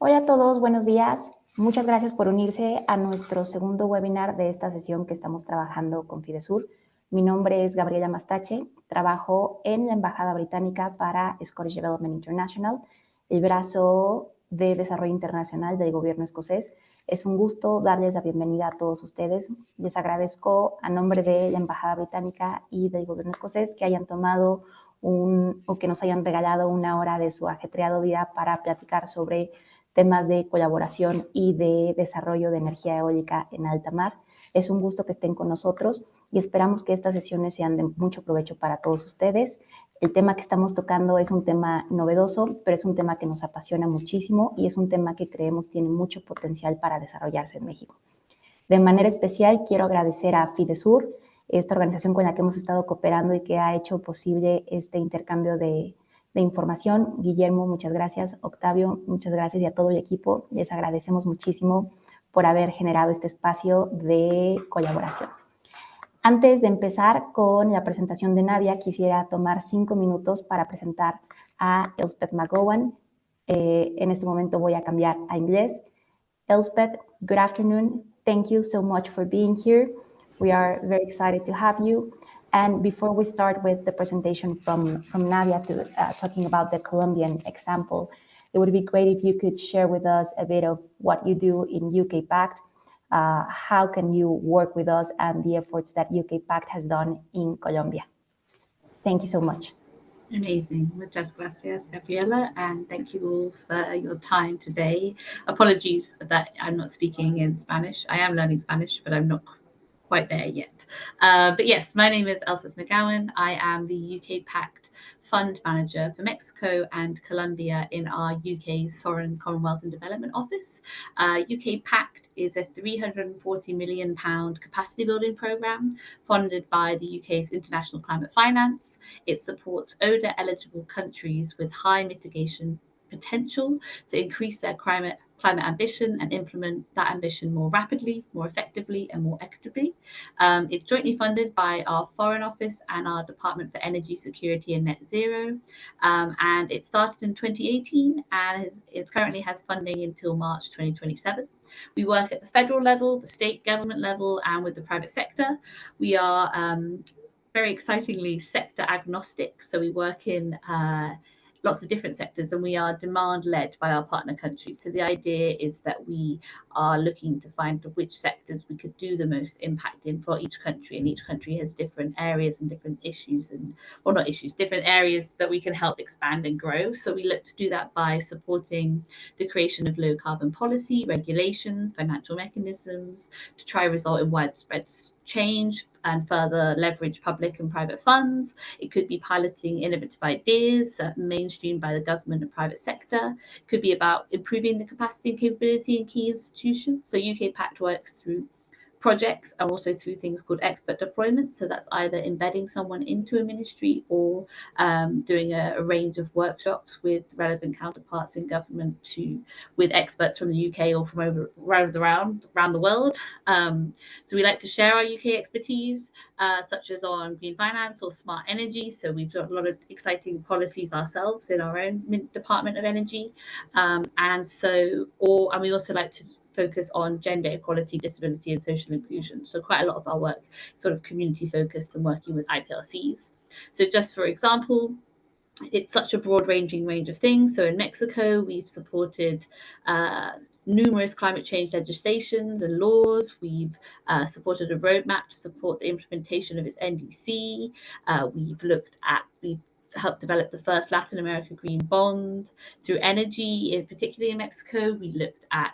Hola a todos, buenos días. Muchas gracias por unirse a nuestro segundo webinar de esta sesión que estamos trabajando con Fidesur. Mi nombre es Gabriela Mastache, trabajo en la Embajada Británica para Scottish Development International, el brazo de desarrollo internacional del gobierno escocés. Es un gusto darles la bienvenida a todos ustedes. Les agradezco a nombre de la Embajada Británica y del gobierno escocés que hayan tomado o que nos hayan regalado una hora de su ajetreado día para platicar sobre temas de colaboración y de desarrollo de energía eólica en alta mar. Es un gusto que estén con nosotros y esperamos que estas sesiones sean de mucho provecho para todos ustedes. El tema que estamos tocando es un tema novedoso, pero es un tema que nos apasiona muchísimo y es un tema que creemos tiene mucho potencial para desarrollarse en México. De manera especial, quiero agradecer a Fidesur, esta organización con la que hemos estado cooperando y que ha hecho posible este intercambio de información. Guillermo, muchas gracias. Octavio, muchas gracias. Y a todo el equipo, les agradecemos muchísimo por haber generado este espacio de colaboración. Antes de empezar con la presentación de Nadia, quisiera tomar 5 minutos para presentar a Elspeth McGowan. En este momento voy a cambiar a inglés. Elspeth, good afternoon. Thank you so much for being here. We are very excited to have you. And before we start with the presentation from Nadia talking about the Colombian example, it would be great if you could share with us a bit of what you do in UKPACT. How can you work with us and the efforts that UKPACT has done in Colombia? Thank you so much. Amazing. Muchas gracias, Gabriela, and thank you all for your time today. Apologies that I'm not speaking in Spanish. I am learning Spanish, but I'm not quite there yet. But yes, my name is Elspeth McGowan. I am the UKPACT Fund Manager for Mexico and Colombia in our UK Sovereign Commonwealth and Development Office. UKPACT is a £340 million capacity building programme funded by the UK's International Climate Finance. It supports ODA eligible countries with high mitigation potential to increase their climate ambition and implement that ambition more rapidly, more effectively, and more equitably. It's jointly funded by our Foreign Office and our Department for Energy Security and Net Zero. And it started in 2018 and it currently has funding until March 2027. We work at the federal level, the state government level, and with the private sector. We are very excitingly sector agnostic. So we work in lots of different sectors, and we are demand led by our partner countries. So the idea is that we are looking to find which sectors we could do the most impact in for each country, and each country has different areas and different issues different areas that we can help expand and grow. So we look to do that by supporting the creation of low carbon policy, regulations, financial mechanisms to try result in widespread change and further leverage public and private funds. It could be piloting innovative ideas that mainstreamed by the government and private sector. It could be about improving the capacity and capability in key institutions. So UKPACT works through projects and also through things called expert deployment. So that's either embedding someone into a ministry or doing a range of workshops with relevant counterparts in government with experts from the UK or from around the world. So we like to share our UK expertise, such as on green finance or smart energy. So we've got a lot of exciting policies ourselves in our own Department of Energy. And we also like to focus on gender equality, disability, and social inclusion. So quite a lot of our work is sort of community focused and working with IPLCs. So just for example, it's such a broad-ranging range of things. So in Mexico, we've supported numerous climate change legislations and laws. We've supported a roadmap to support the implementation of its NDC. We've helped develop the first Latin America green bond. Through energy, particularly in Mexico, we looked at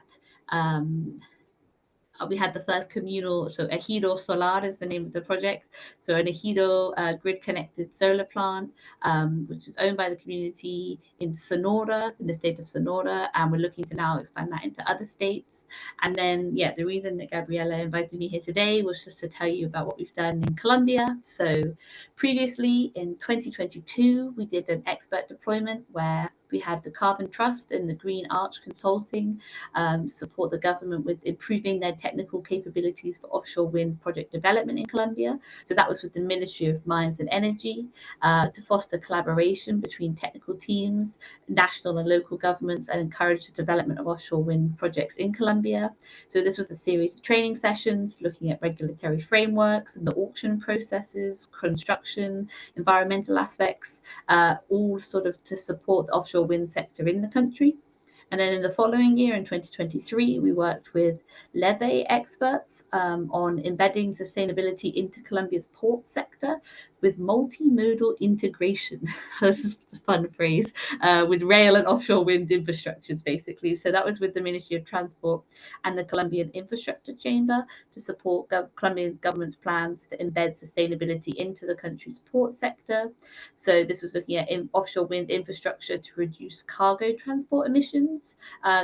we had the first communal, so Ejido Solar is the name of the project. So an Ejido grid-connected solar plant, which is owned by the community in Sonora, in the state of Sonora, and we're looking to now expand that into other states. And then, the reason that Gabriela invited me here today was just to tell you about what we've done in Colombia. So previously, in 2022, we did an expert deployment where We had the Carbon Trust and the Green Arch Consulting support the government with improving their technical capabilities for offshore wind project development in Colombia. So that was with the Ministry of Mines and Energy to foster collaboration between technical teams, national and local governments, and encourage the development of offshore wind projects in Colombia. So this was a series of training sessions looking at regulatory frameworks and the auction processes, construction, environmental aspects, all sort of to support the offshore wind sector in the country. And then in the following year, in 2023, we worked with LEVE experts on embedding sustainability into Colombia's port sector with multimodal integration. This is a fun phrase, with rail and offshore wind infrastructures, basically. So that was with the Ministry of Transport and the Colombian Infrastructure Chamber to support Colombian government's plans to embed sustainability into the country's port sector. So this was looking at offshore wind infrastructure to reduce cargo transport emissions.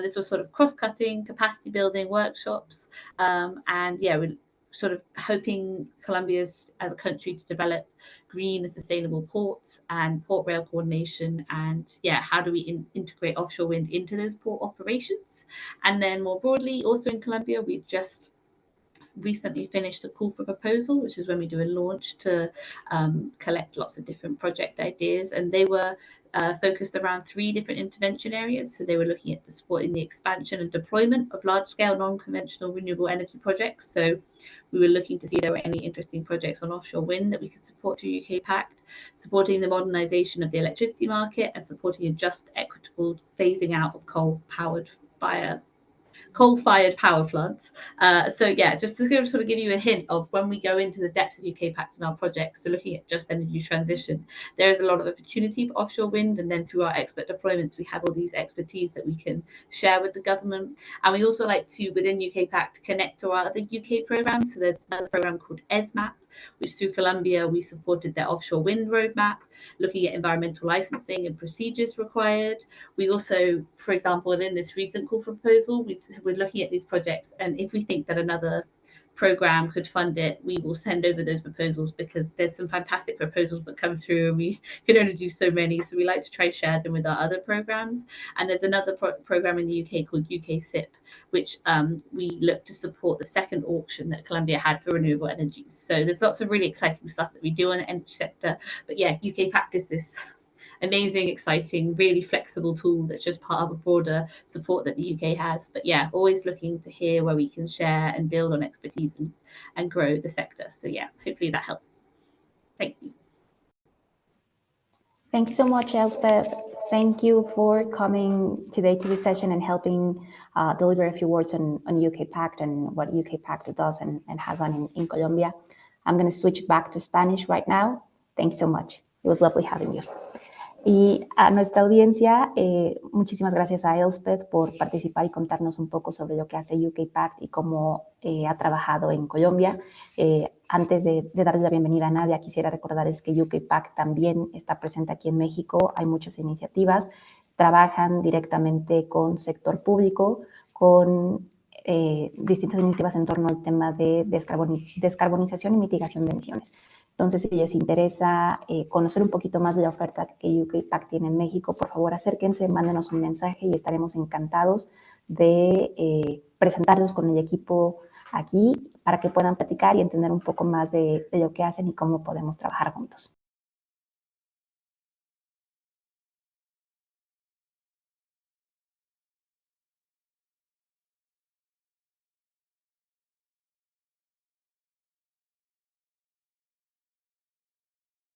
This was sort of cross-cutting, capacity building workshops, and yeah, we're sort of hoping Colombia's as a country to develop green and sustainable ports and port rail coordination, and yeah, how do we integrate offshore wind into those port operations? And then more broadly, also in Colombia, we've just recently finished a call for proposal, which is when we do a launch to collect lots of different project ideas, and they were focused around 3 different intervention areas. So they were looking at supporting the expansion and deployment of large-scale non-conventional renewable energy projects. So we were looking to see if there were any interesting projects on offshore wind that we could support through UKPACT, supporting the modernization of the electricity market, and supporting a just, equitable phasing out of coal-fired power plants. So yeah, just to sort of give you a hint of when we go into the depths of UKPACT in our projects, so looking at just energy transition, there is a lot of opportunity for offshore wind, and then through our expert deployments, we have all these expertise that we can share with the government. And we also like to, within UKPACT, connect to our other UK programs. So there's another program called ESMAP, which through Colombia, we supported their offshore wind roadmap, looking at environmental licensing and procedures required. We also, for example, in this recent call for proposal, we're looking at these projects, and if we think that another program could fund it, we will send over those proposals, because there's some fantastic proposals that come through and we can only do so many, so we like to try and share them with our other programs. And there's another program in the UK called UKSIP, which we look to support the second auction that Colombia had for renewable energies. So there's lots of really exciting stuff that we do in the energy sector. But yeah, UKPACT is this amazing, exciting, really flexible tool that's just part of a broader support that the UK has. But yeah, always looking to hear where we can share and build on expertise and grow the sector. So yeah, hopefully that helps. Thank you. Thank you so much, Elspeth. Thank you for coming today to this session and helping deliver a few words on UKPACT and what UKPACT does and has on in Colombia. I'm going to switch back to Spanish right now. Thanks so much. It was lovely having you. Y a nuestra audiencia, muchísimas gracias a Elspeth por participar y contarnos un poco sobre lo que hace UKPACT y cómo ha trabajado en Colombia. Antes de darle la bienvenida a Nadia, quisiera recordarles que UKPACT también está presente aquí en México. Hay muchas iniciativas, trabajan directamente con sector público, con distintas iniciativas en torno al tema de descarbonización y mitigación de emisiones. Entonces, si les interesa conocer un poquito más de la oferta que UKPACT tiene en México, por favor acérquense, mándenos un mensaje y estaremos encantados de presentarlos con el equipo aquí para que puedan platicar y entender un poco más de lo que hacen y cómo podemos trabajar juntos.